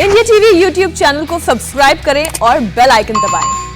India TV YouTube channel को subscribe करें और बेल आइकन दबाएं।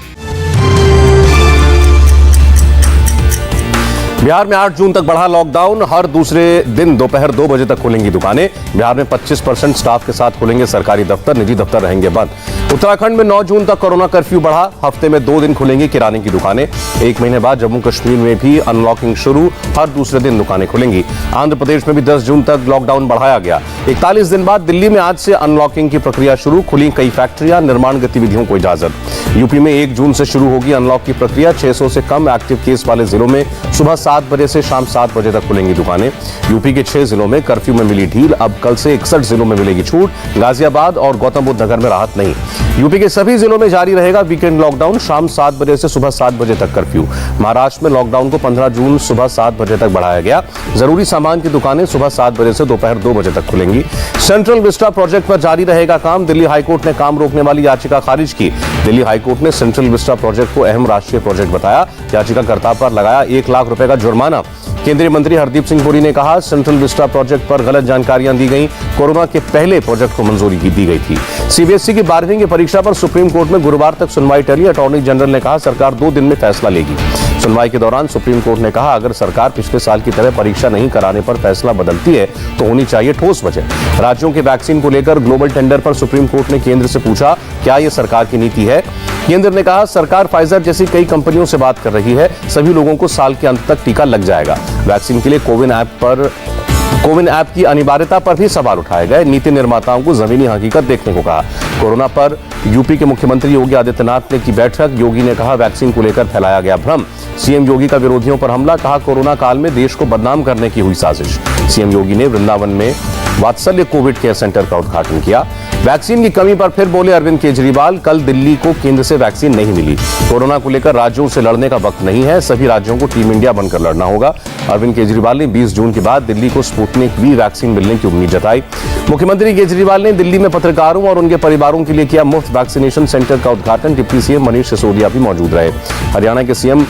बिहार में 8 जून तक बढ़ा लॉकडाउन। हर दूसरे दिन दोपहर 2 बजे तक खुलेंगी दुकानें। बिहार में 25% स्टाफ के साथ खुलेंगे सरकारी दफ्तर, निजी दफ्तर रहेंगे बंद। उत्तराखंड में 9 जून तक कोरोना कर्फ्यू बढ़ा। हफ्ते में 2 दिन खुलेंगी किराने की दुकानें। 1 महीने बाद जम्मू कश्मीर में भी अनलॉकिंग शुरू, हर दूसरे दिन दुकानें खुलेंगी। आंध्र प्रदेश में भी 10 जून तक लॉकडाउन बढ़ाया गया। 41 दिन बाद दिल्ली में आज से अनलॉकिंग की प्रक्रिया शुरू, खुली कई फैक्ट्रियां, निर्माण गतिविधियों को इजाजत। यूपी में 1 जून से शुरू होगी अनलॉक की प्रक्रिया। 600 से कम एक्टिव केस वाले जिलों में सुबह 7 बजे से शाम 7 बजे तक खुलेंगी दुकानें। यूपी के 6 जिलों में कर्फ्यू में मिली ढील, अब कल से 61 जिलों में मिलेगी छूट। गाजियाबाद और गौतम बुद्ध नगर में राहत नहीं। यूपी के सभी जिलों में जारी रहेगा वीकेंड लॉकडाउन, शाम 7 बजे से सुबह 7 बजे तक कर्फ्यू। महाराष्ट्र में लॉकडाउन को 15 जून सुबह 7 बजे तक बढ़ाया गया। जरूरी सामान की दुकानें सुबह 7 बजे से दोपहर 2 बजे तक खुलेंगी। सेंट्रल विस्टा प्रोजेक्ट पर जारी रहेगा काम। दिल्ली हाईकोर्ट ने काम रोकने वाली याचिका खारिज की। दिल्ली हाईकोर्ट ने सेंट्रल विस्टा प्रोजेक्ट को अहम राष्ट्रीय प्रोजेक्ट बताया। याचिकाकर्ता पर लगाया 1 लाख रुपए का जुर्माना। केंद्रीय मंत्री हरदीप सिंह पुरी ने कहा, सेंट्रल विस्टा प्रोजेक्ट पर गलत जानकारियां दी गई। कोरोना के पहले प्रोजेक्ट को मंजूरी दी गई थी। सीबीएसई की 12वीं की परीक्षा पर सुप्रीम कोर्ट में गुरुवार तक सुनवाई टली। अटॉर्नी जनरल ने कहा, सरकार 2 दिन में फैसला लेगी। सुनवाई के दौरान सुप्रीम कोर्ट ने कहा, अगर सरकार पिछले साल की तरह परीक्षा नहीं कराने पर फैसला बदलती है तो होनी चाहिए ठोस वजह। राज्यों के वैक्सीन को लेकर ग्लोबल टेंडर पर सुप्रीम कोर्ट ने केंद्र से पूछा, क्या यह सरकार की नीति है? केंद्र ने कहा, सरकार फाइजर जैसी कई कंपनियों से बात कर रही है। सभी लोगों को साल के अंत तक टीका लग जाएगा। वैक्सीन के लिए कोविन ऐप की अनिवार्यता पर भी सवाल उठाए गए। नीति निर्माताओं को जमीनी हकीकत देखने को कहा। कोरोना पर यूपी के मुख्यमंत्री योगी आदित्यनाथ ने की बैठक। योगी ने कहा, वैक्सीन को लेकर फैलाया गया भ्रम। सीएम योगी का विरोधियों पर हमला, कहा कोरोना काल में देश को बदनाम करने की हुई साजिश। सीएम योगी ने वृंदावन में वात्सल्य कोविड केयर सेंटर का उद्घाटन किया। वैक्सीन की कमी पर फिर बोले अरविंद केजरीवाल, कल दिल्ली को केंद्र से वैक्सीन नहीं मिली। कोरोना को लेकर राज्यों से लड़ने का वक्त नहीं है, सभी राज्यों को टीम इंडिया बनकर लड़ना होगा। अरविंद केजरीवाल ने 20 जून के बाद दिल्ली को स्पुतनिक वी वैक्सीन मिलने की उम्मीद जताई। मुख्यमंत्री केजरीवाल ने दिल्ली में पत्रकारों और उनके परिवारों के लिए किया मुफ्त वैक्सीनेशन सेंटर का उद्घाटन। डिप्टी सीएम मनीष सिसोदिया भी मौजूद रहे। हरियाणा के सीएम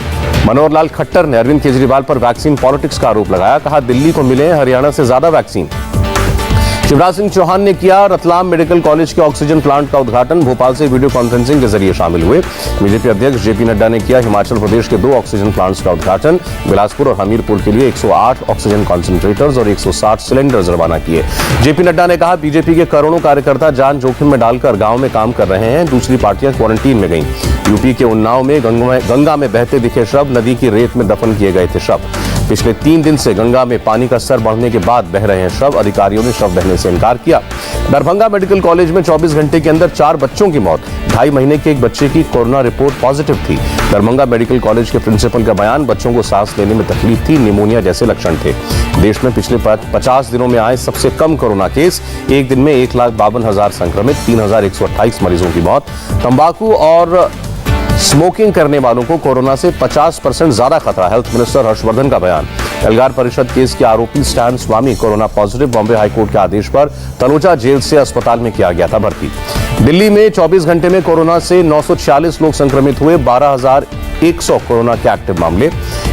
मनोहर लाल खट्टर ने अरविंद केजरीवाल पर वैक्सीन पॉलिटिक्स का आरोप लगाया। कहा, दिल्ली को मिले हरियाणा से ज्यादा वैक्सीन। शिवराज सिंह चौहान ने किया रतलाम मेडिकल कॉलेज के ऑक्सीजन प्लांट का उद्घाटन। भोपाल से वीडियो कॉन्फ्रेंसिंग के जरिए शामिल हुए। बीजेपी अध्यक्ष जेपी नड्डा ने किया हिमाचल प्रदेश के 2 ऑक्सीजन प्लांट्स का उद्घाटन। बिलासपुर और हमीरपुर के लिए 108 ऑक्सीजन कॉन्सेंट्रेटर्स और 160 सिलेंडर्स रवाना किए। जेपी नड्डा ने कहा, बीजेपी के करोड़ों कार्यकर्ता जान जोखिम में डालकर गांव में काम कर रहे हैं। दूसरी पार्टियां क्वारंटीन में गईं। यूपी के उन्नाव में गंगा में बहते दिखे शव, नदी की रेत में दफन किए गए थे शव। पिछले 3 दिन से गंगा में पानी का स्तर बढ़ने के बाद बह रहे हैं शव। अधिकारियों ने शव बहने से इनकार किया। दरभंगा मेडिकल कॉलेज में 24 घंटे के अंदर 4 बच्चों की मौत। 2.5 महीने के एक बच्चे की कोरोना रिपोर्ट पॉजिटिव थी। दरभंगा मेडिकल कॉलेज के प्रिंसिपल का बयान, बच्चों को सांस लेने में तकलीफ थी, निमोनिया जैसे लक्षण थे। देश में पिछले 50 दिनों में आए सबसे कम कोरोना केस। एक दिन में 1,52,000 संक्रमित, 3,128 मरीजों की मौत। तंबाकू और स्मोकिंग करने वालों को कोरोना से 50% ज्यादा खतरा, हेल्थ मिनिस्टर हर्षवर्धन का बयान। एल्गार परिषद केस के आरोपी स्टैन स्वामी कोरोना पॉजिटिव। बॉम्बे हाईकोर्ट के आदेश पर तलोजा जेल से अस्पताल में किया गया था भर्ती। दिल्ली में 24 घंटे में कोरोना से 946 लोग संक्रमित हुए। 12,100 कोरोना के एक्टिव मामले।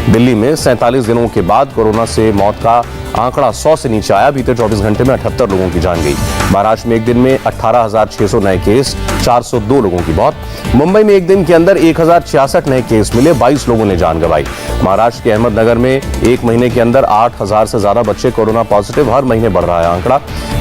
दिल्ली में 47 दिनों के बाद कोरोना से मौत का आंकड़ा 100 से नीचे आया। बीते 24 घंटे में 78 लोगों की जान गई। महाराष्ट्र में एक दिन में 18,600 नए केस, 402 लोगों की मौत। मुंबई में एक दिन के अंदर 1,066 नए केस मिले, 22 लोगों ने जान गंवाई। महाराष्ट्र के अहमदनगर में एक महीने के अंदर 8,000 से ज्यादा बच्चे कोरोना पॉजिटिव, हर महीने बढ़ रहा है आंकड़ा।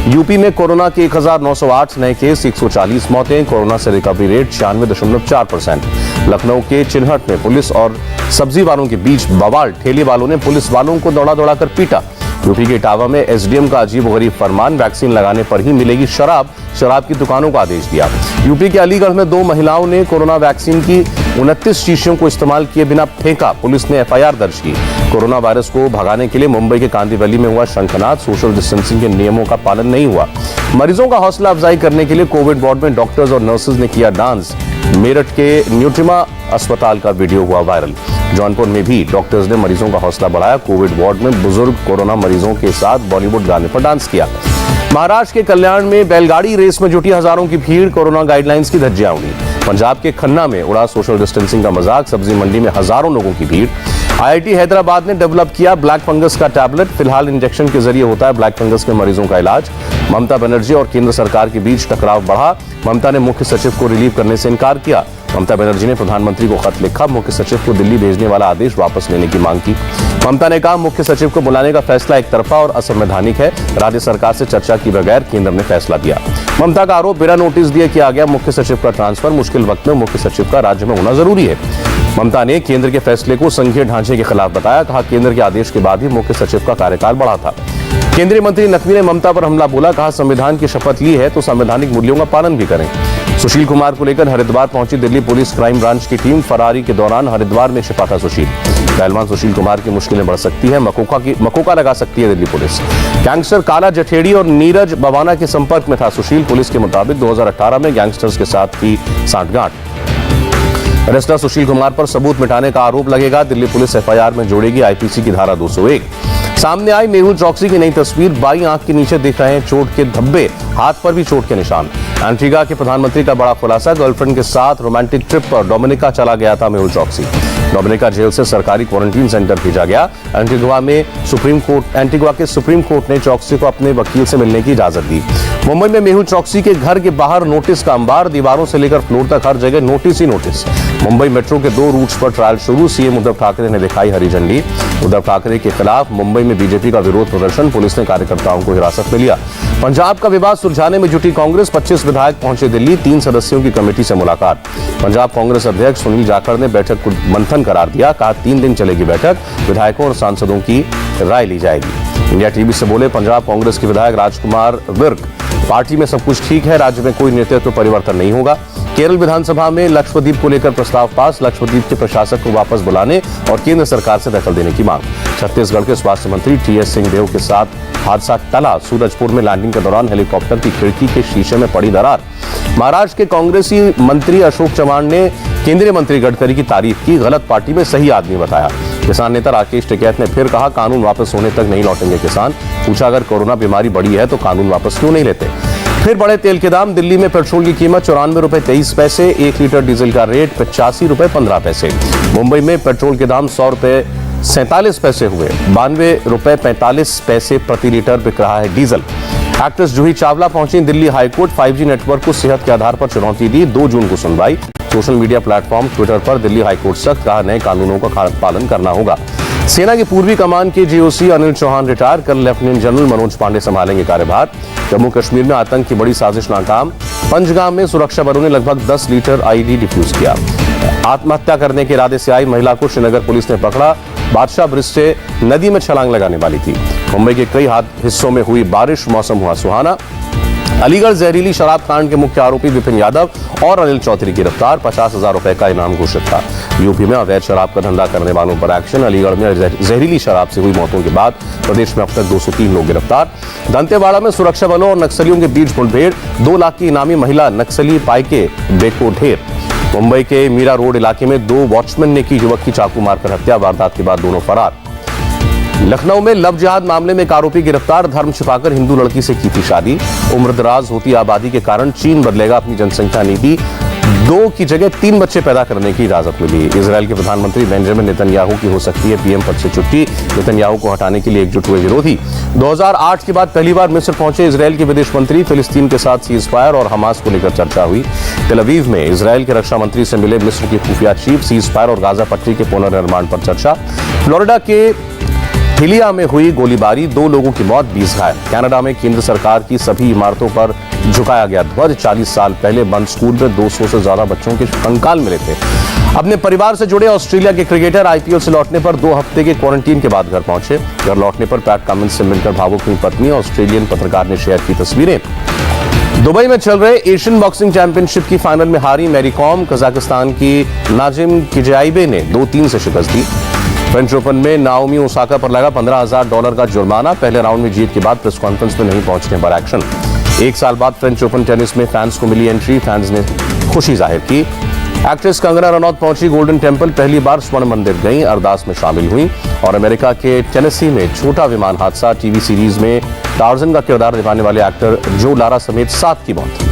यूपी में कोरोना के 1,908 नए केस, 140 मौतें। कोरोना से रिकवरी रेट 96.4%। लखनऊ के चिन्हट में पुलिस और सब्जी वालों के बीच बवाल। ठेले वालों ने पुलिस वालों को दौड़ा दौड़ा कर पीटा। यूपी के इटावा में एसडीएम का अजीबोगरीब फरमान, वैक्सीन लगाने पर ही मिलेगी शराब। शराब की दुकानों का आदेश दिया। यूपी के अलीगढ़ में 2 महिलाओं ने कोरोना वैक्सीन की 29 शीशियों को इस्तेमाल किए बिना फेंका। पुलिस ने एफआईआर दर्ज की। कोरोना वायरस को भगाने के लिए मुंबई के कांदिवली में हुआ शंखनाद। सोशल डिस्टेंसिंग के नियमों का पालन नहीं हुआ। मरीजों का हौसला अफजाई करने के लिए कोविड वार्ड में डॉक्टर्स और नर्सेज ने किया डांस। मेरठ के न्यूट्रिमा अस्पताल का वीडियो हुआ वायरल। जौनपुर में भी डॉक्टर्स ने मरीजों का हौसला बढ़ाया। कोविड वार्ड में बुजुर्ग कोरोना मरीजों के साथ बॉलीवुड गाने पर डांस किया। महाराष्ट्र के कल्याण में बैलगाड़ी रेस में जुटी हजारों की भीड़। कोरोना गाइडलाइंस की धज्जियां उड़ी। पंजाब के खन्ना में उड़ा सोशल डिस्टेंसिंग का मजाक। सब्जी मंडी में हजारों लोगों की भीड़। आईआईटी हैदराबाद ने डेवलप किया ब्लैक फंगस का टैबलेट। फिलहाल इंजेक्शन के जरिए होता है ब्लैक फंगस के मरीजों का इलाज। ममता बनर्जी और केंद्र सरकार के बीच टकराव बढ़ा। ममता ने मुख्य सचिव को रिलीव करने से इनकार किया। ममता बनर्जी ने प्रधानमंत्री को खत लिखा, मुख्य सचिव को दिल्ली भेजने वाला आदेश वापस लेने की मांग की। ममता ने कहा, मुख्य सचिव को बुलाने का फैसला एक तरफा और असंवैधानिक है। राज्य सरकार से चर्चा की बगैर केंद्र ने फैसला दिया। ममता का आरोप, बिना नोटिस दिए किया गया मुख्य सचिव का ट्रांसफर। मुश्किल वक्त में मुख्य सचिव का राज्य में होना जरूरी है। ममता ने केंद्र के फैसले को संघीय ढांचे के खिलाफ बताया। कहा, केंद्र के आदेश के बाद ही मुख्य सचिव का कार्यकाल बढ़ा था। केंद्रीय मंत्री नकवी ने ममता पर हमला बोला। कहा, संविधान की शपथ ली है तो संवैधानिक मूल्यों का पालन भी करें। सुशील कुमार को लेकर हरिद्वार पहुंची दिल्ली पुलिस क्राइम ब्रांच की टीम। फरारी के दौरान हरिद्वार में छिपा था सुशील। पहलवान सुशील कुमार की मुश्किलें बढ़ सकती है, मकोका लगा सकती है दिल्ली पुलिस। गैंगस्टर काला जठेड़ी और नीरज बवाना के संपर्क में था सुशील। पुलिस के मुताबिक 2018 में गैंगस्टर्स के साथ की सांठगांठ। अरेस्टर सुशील कुमार पर सबूत मिटाने का आरोप लगेगा। दिल्ली पुलिस एफआईआर में जोड़ेगी आईपीसी की धारा 201। सामने आई मेहुल चौकसी की नई तस्वीर। बाईं आंख के नीचे दिख रहे हैं चोट के धब्बे, हाथ पर भी चोट के निशान। एंटीगा के प्रधानमंत्री का बड़ा खुलासा। गर्लफ्रेंड के साथ रोमांटिक ट्रिप पर डोमिनिका चला गया था मेहुल चौकसी। डोमिनिका जेल से सरकारी क्वारंटीन सेंटर भेजा गया। एंटीगुआ के सुप्रीम कोर्ट ने चौकसी को अपने वकील से मिलने की इजाजत दी। मुंबई में मेहुल चौकसी के घर के बाहर नोटिस का अंबार। दीवारों से लेकर फ्लोर तक हर जगह नोटिस ही नोटिस। मुंबई मेट्रो के 2 रूट्स पर ट्रायल शुरू। सीएम उद्धव ठाकरे ने दिखाई हरी झंडी। उद्धव ठाकरे के खिलाफ मुंबई में बीजेपी का विरोध प्रदर्शन। पुलिस ने कार्यकर्ताओं को हिरासत में लिया। पंजाब का विवाद सुलझाने में जुटी कांग्रेस। 25 विधायक पहुंचे दिल्ली। 3 सदस्यों की कमेटी से मुलाकात। पंजाब कांग्रेस अध्यक्ष सुनील जाखड़ ने बैठक को मंथन करार दिया। कहा, 3 दिन चलेगी बैठक। विधायकों और सांसदों की राय ली जाएगी। इंडिया टीवी से बोले पंजाब कांग्रेस के विधायक राजकुमार विर्क। पार्टी में सब कुछ ठीक है, राज्य में कोई नेतृत्व परिवर्तन नहीं होगा। केरल विधानसभा में लक्षद्वीप को लेकर प्रस्ताव पास। लक्षद्वीप के प्रशासक को वापस बुलाने और केंद्र सरकार से दखल देने की मांग। छत्तीसगढ़ के स्वास्थ्य मंत्री टीएस सिंहदेव के साथ हादसा टला। सूरजपुर में लैंडिंग के दौरान हेलीकॉप्टर की खिड़की के शीशे में पड़ी दरार। महाराष्ट्र के कांग्रेसी मंत्री अशोक चव्हाण ने केंद्रीय मंत्री गडकरी की तारीफ की। गलत पार्टी में सही आदमी बताया। किसान नेता राकेश टिकैत ने फिर कहा, कानून वापस होने तक नहीं लौटेंगे किसान। पूछा, अगर कोरोना बीमारी बढ़ी है तो कानून वापस क्यों नहीं लेते। फिर बढ़े तेल के दाम। दिल्ली में पेट्रोल की कीमत 94 रुपए 23 पैसे। 1 लीटर डीजल का रेट 85 रुपए 15 पैसे। मुंबई में पेट्रोल के दाम 100 रुपए 47 पैसे हुए। 92 रुपए 45 पैसे प्रति लीटर बिक रहा है डीजल। एक्ट्रेस जूही चावला पहुंची दिल्ली हाईकोर्ट। 5G नेटवर्क को सेहत के आधार पर चुनौती दी। 2 जून को सुनवाई। सोशल मीडिया प्लेटफॉर्म ट्विटर पर दिल्ली हाईकोर्ट सख्त। कहा, नए कानूनों का पालन करना होगा। सेना की पूर्वी कमान के जीओसी अनिल चौहान रिटायर। कल लेफ्टिनेंट जनरल मनोज पांडे संभालेंगे कार्यभार। जम्मू कश्मीर में आतंक की बड़ी साजिश नाकाम। पंजगाम में सुरक्षा बलों ने लगभग 10 लीटर आईडी डिफ्यूज किया। आत्महत्या करने के इरादे से आई महिला को श्रीनगर पुलिस ने पकड़ा। बादशाह ब्रिज से नदी में छलांग लगाने वाली थी। मुंबई के कई हिस्सों में हुई बारिश। मौसम हुआ सुहाना। अलीगढ़ जहरीली शराब कांड के मुख्य आरोपी विपिन यादव और अनिल चौधरी गिरफ्तार। 50,000 रुपए का इनाम घोषित था। यूपी में अवैध शराब का धंधा करने वालों पर एक्शन। अलीगढ़ में जहरीली शराब से हुई मौतों के बाद प्रदेश में अब तक 203 लोग गिरफ्तार। दंतेवाड़ा में सुरक्षा बलों और नक्सलियों के बीच मुठभेड़। 2 लाख की इनामी महिला नक्सली पाइके बेको ढेर। मुंबई के मीरा रोड इलाके में 2 वॉचमैन ने की युवक की चाकू मारकर हत्या। वारदात के बाद दोनों फरार। लखनऊ में लव जिहाद मामले में एक आरोपी गिरफ्तार। धर्म छिपाकर हिंदू लड़की से की थी शादी। उम्रदराज होती आबादी के कारण चीन बदलेगा अपनी जनसंख्या नीति। 2 की जगह 3 बच्चे पैदा करने की इजाजत मिली। इजराइल के प्रधानमंत्री बेंजामिन नेतन्याहू की हो सकती है पीएम पद से छुट्टी। नेतन्याहू को हटाने के लिए एकजुट हुए विरोधी। 2008 के बाद पहली बार मिस्र पहुंचे इजराइल के विदेश मंत्री। फिलिस्तीन के साथ सीज फायर और हमास को लेकर चर्चा हुई। तेल अवीव में इजराइल के रक्षा मंत्री से मिले मिस्र के खुफिया चीफ। सीज फायर और गाजा पट्टी के पुनर्निर्माण पर चर्चा। फ्लोरिडा के हिलिया में हुई गोलीबारी। 2 लोगों की मौत, 20 घायल। कनाडा में केंद्र सरकार की सभी इमारतों पर झुकाया गया ध्वज। 40 साल पहले बंद स्कूल में 200 से ज्यादा बच्चों के कंकाल मिले थे। अपने परिवार से जुड़े ऑस्ट्रेलिया के क्रिकेटर आईपीएल से लौटने पर 2 हफ्ते के क्वारंटीन के बाद घर पहुंचे। घर लौटने पर पैट कमिंस से मिलकर भावुक हुई पत्नी। ऑस्ट्रेलियन पत्रकार ने शेयर की तस्वीरें। दुबई में चल रहे एशियन बॉक्सिंग चैंपियनशिप की फाइनल में हारी मैरी कॉम। कजाकिस्तान की नाजिम किजाइबे ने 2-3 से शिकस्त दी। फ्रेंच ओपन में नाओमी ओसाका पर लगा $15,000 का जुर्माना। पहले राउंड में जीत के बाद प्रेस कॉन्फ्रेंस में नहीं पहुंचने पर एक्शन। 1 साल बाद फ्रेंच ओपन टेनिस में फैंस को मिली एंट्री। फैंस ने खुशी जाहिर की। एक्ट्रेस कंगना रनौत पहुंची गोल्डन टेम्पल। पहली बार स्वर्ण मंदिर गई, अरदास में शामिल हुई। और अमेरिका के टेनेसी में छोटा विमान हादसा। टीवी सीरीज में टार्जन का किरदार निभाने वाले एक्टर जो लारा समेत 7 की मौत।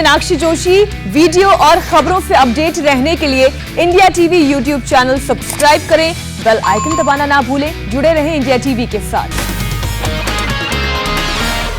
मीनाक्षी जोशी। वीडियो और खबरों से अपडेट रहने के लिए India TV YouTube channel subscribe करें, बेल आइकन दबाना ना भूलें। जुड़े रहें इंडिया टीवी के साथ।